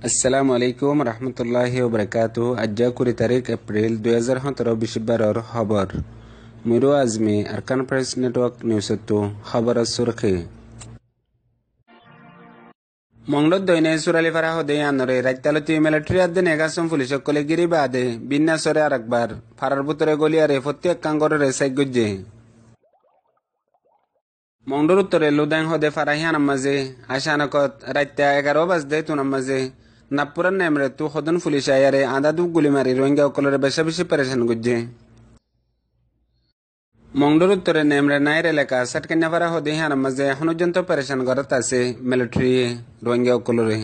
আসসালামু আলাইকুম রহমতুল্লাহি ওবরাকাতুহু। আজ্জা 20 তারিখ এপ্রিল 2017 বিশিবারর খবর মুরু আজমি আরকান প্রেস নেটওয়ার্ক নিউজতো খবর সুরখি মংলত দৈনে সুরালি ফারা হদে আনরে রাইতালতি মিলিটারি আদে নেগাসম পুলিশ কলে গিরি বাদে বিন্যাসরে আরেকবার ফারার বুতরে গলিয়ারে প্রত্যেক কাঙ্গরে সাইগুজে মংডুর উত্তরে লুদাং হদে ফারাহিয়ান মাঝে আশানকত রাইতা 11 বাজদে তুনাম মাঝে নাপুরান নেমরে তু হদন পুলিশ আয়ারে আদা দু গুলি মারি রোহিঙ্গা অকলরে বেশা বেশি পেরেশান গুজে মংডুর উত্তরে নেমরে নাইর এলাকা সাটকেন্যাপাড়া হদে হিয়ান মাঝে এখন পর্যন্ত পেরেশান করত আছে মিলিটারি রোহিঙ্গা অকলরে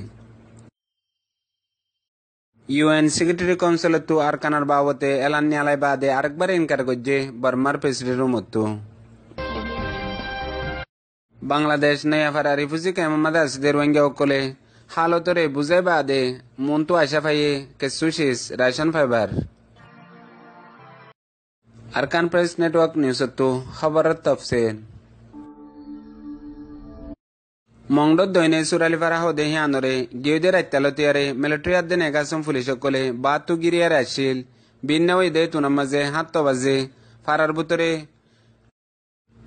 ইউএন সেক্রেটারি কাউন্সিল তু আরকানার বাবতে এলান নিয়ালাই বাদে আরেকবার ইনকার গুজে বর্মার প্রেসিডেন্টের মতো বাংলাদেশ নয়াফারা রিফিউজি ক্যাম্পে আছে রোহিঙ্গা অকলে হালতরে বুঝাই বাদে মন্তু আশা ফাইয়ে কেসুশিস রাশন ফাইবার আরকান প্রেস নেটওয়ার্ক নিউজতো খবরের তফসিল মংডত দৈনে সুরালি ফারা হদে হিয়ানরে গিউদে রাইতালতিয়ারে মিলিটারি আদে নেগাসম পুলিশ সকলে বাতু গিরিয়ার আসিল বিন্নাওই দে তুনাম মাঝে 7 বাজে ফারার বুতরে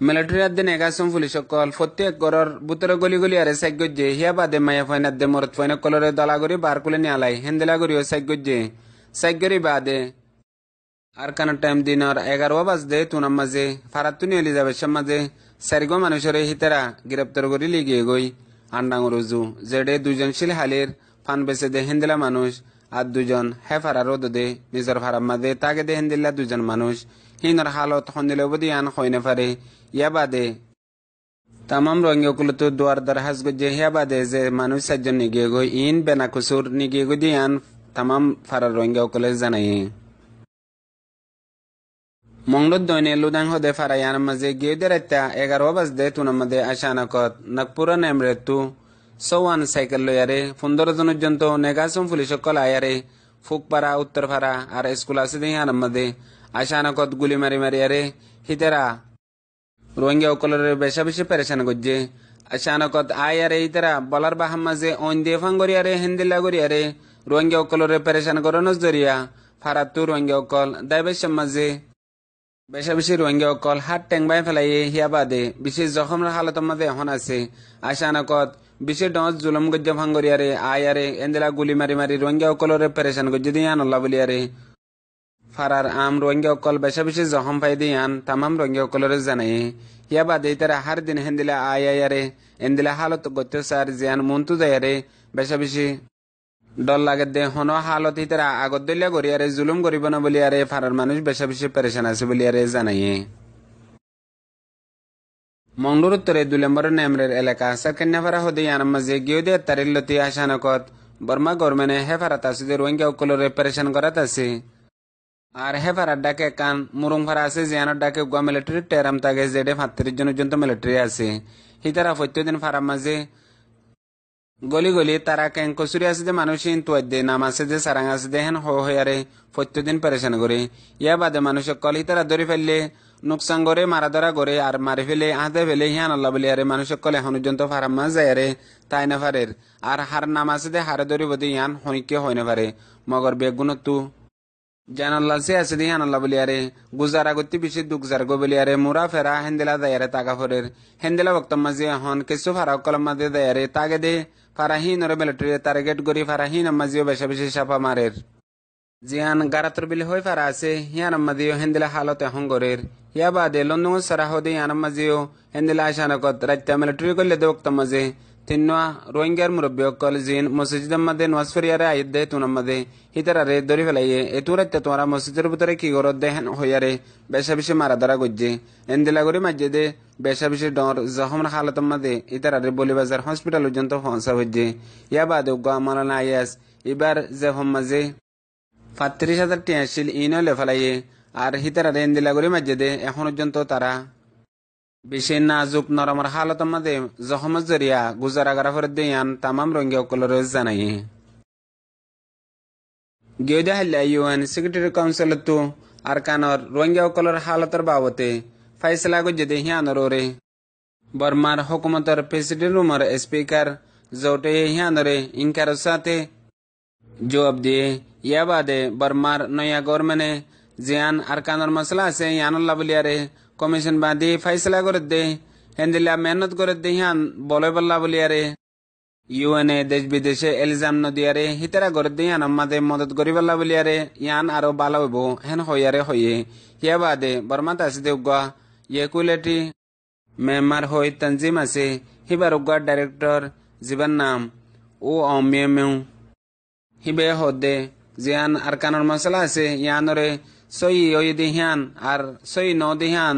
মিলিটারি আদে নেগাসম পুলিশ সকল প্রত্যেক গরর বুতরে গলি গলি আরে সাইগজ্জে হিয়া বাদে মায়া ফাইনাত দে মরত ফাইনা কলরে দলাগরি বারকুলে নিয়ালাই হেন্দেলাগরি ও সাইগজ্জে সাইগরি বাদে আরকানের টাইম দিনর 11 বাজদে তুনাম মাঝে ফারাতুনি এলিজাবেথের মাঝে সারিগো মানুষের হিতেরা গ্রেপ্তার করি লিগিয়ে গই আন্ডাঙ্গরুজু জেডে দুজন শিলহালির ফান বেসে দে হেন্দিলা মানুষ আর দুজন হে ফারার দে নিজের ফারাম মাঝে তাকে দে হেন্দিল্লা দুজন মানুষ হিনর হালত হন্দিলে বদি আন হইনে পারে ইয়া বাদে তামাম রোহিঙ্গাকুলতো দুয়ার দার হাজ গজ্জে হিয়া বাদে যে মানুষ 4 জন নিগিয়ে গই ইন বেনাকুসুর নিগিয়ে গদি আন তামাম ফারার রোহিঙ্গাকুলে জানাই মংলত দৈনে লুদাং হদে ফারায়ান মাঝে গিয়ে দেরাইতা 11 বাজদে তুনাম মাঝে আশানকত নাগপুরা নেমরেতু সৌয়ান সাইকেল লয়ারে 15 জন পর্যন্ত নেগাসম পুলিশ সকল আয়ারে ফুকপাড়া উত্তরপাড়া আর স্কুল আছে দিহান মাঝে আশানকত গুলি মারি মারি আরে হিতেরা রোহিঙ্গা অকলরে বেশা বেশি পেরেশান গজ্জে আশানকত আয়ারে হিতেরা বলার বাহাম মাঝে অন দিয়ে ফাঙ্গরি আরে হেন্দিল্লা গরি আরে রোহিঙ্গা অকলরে পেরেশান করানোর জরিয়া ফারাতু রোহিঙ্গা অকল দায়বেশাম মাঝে বেশা বেশি রোহিঙ্গা অকল হাত টেংবাই ফেলাইয়ে হিয়া বাদে বিশেষ জখমের হালতের মাঝে এখন আছে আশানকত বিশেষ ডস জুলম গজ্জা ফাঙ্গরিয়ারে আয়ারে এন্দেলা গুলি মারি মারি রোহিঙ্গা অকলরে পেরেশান গজ্জে দিয়ে আনল্লা বলিয়ারে ফারার আম রোহিঙ্গা অকল বেশা বেশি জখম পাই দিয়ে আন তামাম রোহিঙ্গা অকলরে জানাই হিয়া বাদে তারা হার দিন হেন্দিলা আয়ারে এন্দিলা হালত গত্য সার জিয়ান মন্তু যায়ারে বেশা বেশি ডল লাগে দে হন হালত হিতারা আগত দলিয়া গড়িয়ারে জুলুম করিব না বলিয়ারে ফারার মানুষ বেশা বেশি পেরেশান আছে বলিয়ারে জানাইয়ে মংডুর উত্তরে 2 নম্বর নেমরের এলাকা সারকান্যাপাড়া হদে আনাম মাঝে গিয়ে দে তারিল্লতি আশানকত বর্মা গভর্নমেন্টে হেফারাত আছে যে রোহিঙ্গা অকলরে পেরেশান করাত আছে আর হেফারার ডাকে কান মুরুং ফারা আছে জিয়ানোর ডাকে গুয়া মিলিটারি টেরাম তাকে জেডে 35 জন পর্যন্ত মিলিটারি আছে হিতারা প্রত্যেকদিন ফারাম মাঝে গলি গলি তারা কেন কচুরি আছে যে মানুষ দে নাম আছে যে সারাং আছে দে হেন হয়ারে প্রত্যেকদিন পেরেশান করে ইয়া বাদে মানুষ কল হিতারা ধরে ফেললে নুকসান করে মারা ধরা করে আর মারি ফেলে আহতে ফেলে হিয়ান আল্লাহ বলি আরে মানুষ কল এখন পর্যন্ত ফারাম মাছ যায় আরে তাই না ফারের আর হার নাম আছে যে হারে ধরি বদি ইয়ান হনিকে হয় না পারে মগর বেগুনতু জানাল্লা সে আছে দিহান আল্লাহ বলি আরে গুজারা গতি বেশি দুগজার গো বলি আরে মুরা ফেরা হেন্দিলা দায়ারে তাকা ফরের হেন্দিলা বক্তম মাঝে হন কিছু ফারা কলম মাঝে দায়ারে তাগে দে ফারাহিন ওরে মিলিটারি টার্গেট করি ফারাহিন মাঝিও বেশা বেশি সাফা মারের জিয়ান গারাতর বিলে হয়ে ফারা আছে হিয়ান মাঝিও হেন্দিলা হালত এখন গরের ইয়া বাদে লন্ডন সারা হদে ইয়ান মাঝিও হেন্দিলা আশানকত রাত্তা মিলিটারি করলে দে বক্তম মাঝে তিন্না রোহিঙ্গার মুরব্বী অকল জিন মসজিদের মধ্যে নামাজ পড়িয়ারে আইত দে তুনার মধ্যে হিতারে ধরি ফেলাইয়ে এতু রাত্তে তোমরা মসজিদের ভিতরে কি গরত দেহেন হইয়ারে বেশা বেশি মারা ধরা গজ্জে এন্দিলা করে মাঝে দে বেশা বেশি ডর জখমের হালতের মধ্যে ইতারে বলিবাজার হসপিটাল পর্যন্ত পৌঁছা হচ্ছে ইয়া বাদে মালানা আইয়াস এবার যে হম মাঝে 35,000 টিয়া ছিল ইনও লেফালাইয়ে আর হিতারে এন্দিলা করে মাঝে দে এখন পর্যন্ত তারা বেশি নাজুক নরমের হালতের মধ্যে জখমের জরিয়া গুজারা গারা ফেরত দিয়ান তামাম রোহিঙ্গা অকলরে জানাই গিয়ে হাইলা ইউএন সেক্রেটারি কাউন্সিল তো আরকানর রোহিঙ্গা অকলর হালতের বাবতে ফাইসলা গজ্জে দে হিয়ানর ওরে বর্মার হুকুমতের প্রেসিডেন্ট রুমের স্পিকার জোটে হিয়ানরে ইনকার সাথে জবাব দিয়ে ইয়া বাদে বর্মার নয়া গভর্নমেন্টে জিয়ান আরকানোর মশলা আছে ইয়ানুল্লাহ বলিয়ারে কমিশন বাঁধি ফাইসলা করে দে হেন্দিলা মেহনত করে দে ইয়ান বলে বল্লা বলিয়ারে ইউএনএ দেশ বিদেশে এলজাম নদিয়ারে হিতারা করে দে ইয়ান আমাদের মদত করি বল্লা বলিয়ারে ইয়ান আরো ভালো হইব হেন হইয়ারে হইয়ে ইয়া বাদে বর্মাত আছে দেউগা ইয়ে কুলেটি মেম্বার হই তঞ্জিম আছে হিবার উগার ডাইরেক্টর জীবন নাম ও অমিয়েমেউ হিবে হদে জিয়ান আর কানোর মশলা আছে ইয়ানরে সই ওই দিহান আর সই ন দিহান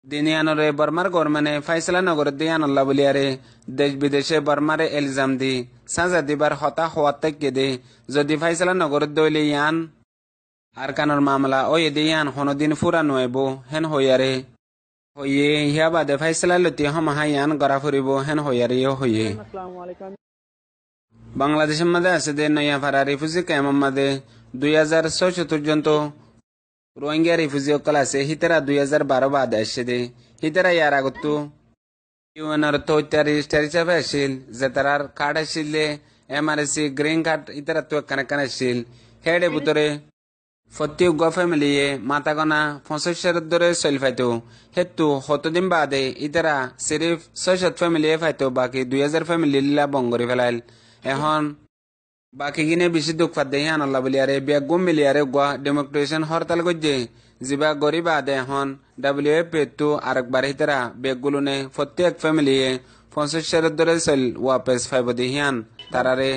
দিনিয়ানরে বর্মার গভর্নমেন্টে ফাইসলা নগর দিয়ান আল্লাহ বলিয়ারে দেশ বিদেশে বর্মারে এলজাম দি সাজা দিবার হতা হওয়ার থেকে দে যদি ফাইসলা নগর দইলে ইয়ান আর কানোর মামলা ওই দিয়ান হনদিন ফুরা নয়ব হেন হইয়ারে হইয়ে হিয়া বাদে ফাইসলা লতি হমাহা ইয়ান গড়া ফুরিব হেন হইয়ারে হইয়ে বাংলাদেশের মধ্যে আছে দে নয়া ভাড়া রিফিউজি ক্যাম্প মধ্যে 2006 পর্যন্ত রোহিঙ্গা রিফিউজি অকল আছে হিতারা 2012 বাদে আসছে দে হিতারা ইয়ার আগতো ইউএনআর তো রেজিস্টার হিসাবে আসছিল যে তারার কার্ড আসছিল এমআরএসি গ্রিন কার্ড ইতারা তো কানেকশন আসছিল হেডে ভিতরে প্রত্যেক ফ্যামিলিয়ে মাতাগনা 65 ধরে চল ফাইতো হেতু হতদিন বাদে ইতারা সিরিফ 600 ফ্যামিলিয়ে ফাইতো বাকি 2000 ফ্যামিলি লা বঙ্গরি ফেলাইল এখন বাকি গিনে বেশি দুঃখ পাত দেহি আনাল্লা বলিয়ারে বেগ গুম মিলিয়ারে গোয়া ডেমোক্রেশন হরতাল গজ্জে জিবা গরিব আদে এখন WFP তো আরেকবার হিতারা বেগগুলো নে প্রত্যেক ফ্যামিলিয়ে 65 ধরে চল ওয়াপেস ফাইব দেহিয়ান তারারে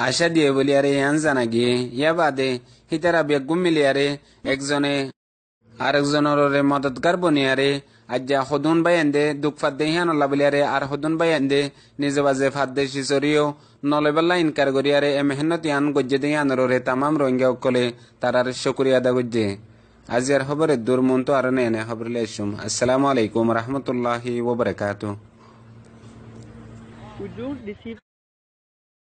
আশা দিয়ে বলিয়ারে ইয়ান জানা গিয়ে ইয়া বাদে হিতারা বেগ গুম মিলিয়ারে একজনে আরেকজনের মদতগার বনিয়ারে আজ্জা হদুন বাইন্দে দুঃখ ফাত দেহিয়ান আল্লাহ বলিয়ারে আর হদুন বাইন্দে নিজে বাজে ফাত দে শিশরিও নলেবাল্লা ইনকার করিয়ারে এ মেহনত ইয়ান গজ্জে দেহিয়ান রে তামাম রোহিঙ্গা কলে তারার শুকরিয়া আদা গজ্জে আজিয়ার খবরে দূর মন তো আর নেনে খবর লেসুম আসসালামু আলাইকুম রহমতুল্লাহি ওয়া বারাকাতুহু